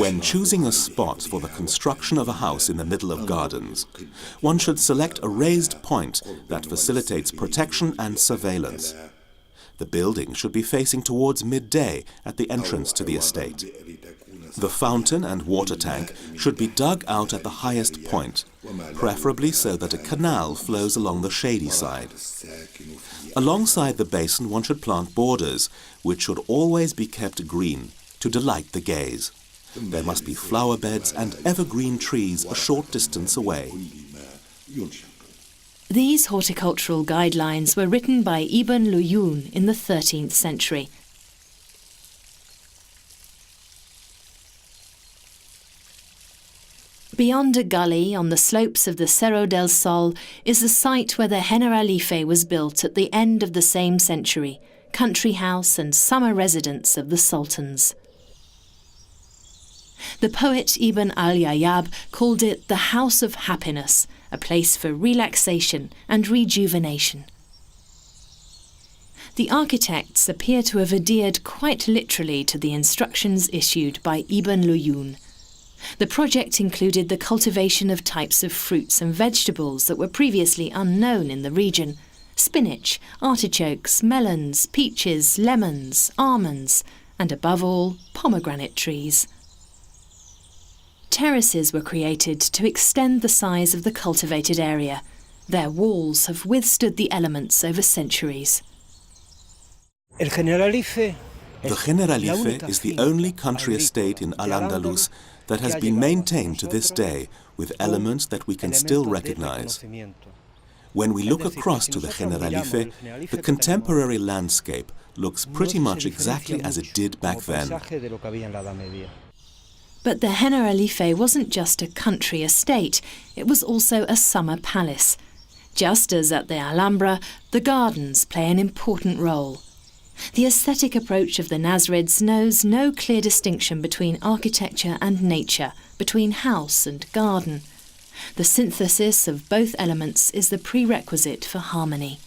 When choosing a spot for the construction of a house in the middle of gardens, one should select a raised point that facilitates protection and surveillance. The building should be facing towards midday at the entrance to the estate. The fountain and water tank should be dug out at the highest point, preferably so that a canal flows along the shady side. Alongside the basin one should plant borders, which should always be kept green to delight the gaze. There must be flower beds and evergreen trees a short distance away. These horticultural guidelines were written by Ibn Luyun in the 13th century. Beyond a gully on the slopes of the Cerro del Sol is the site where the Generalife was built at the end of the same century, country house and summer residence of the sultans. The poet Ibn al-Yayyab called it the House of Happiness, a place for relaxation and rejuvenation. The architects appear to have adhered quite literally to the instructions issued by Ibn Luyun. The project included the cultivation of types of fruits and vegetables that were previously unknown in the region: spinach, artichokes, melons, peaches, lemons, almonds, and above all, pomegranate trees. Terraces were created to extend the size of the cultivated area. Their walls have withstood the elements over centuries. The Generalife is the only country estate in Al-Andalus that has been maintained to this day with elements that we can still recognize. When we look across to the Generalife, the contemporary landscape looks pretty much exactly as it did back then. But the Generalife wasn't just a country estate, it was also a summer palace. Just as at the Alhambra, the gardens play an important role. The aesthetic approach of the Nasrids knows no clear distinction between architecture and nature, between house and garden. The synthesis of both elements is the prerequisite for harmony.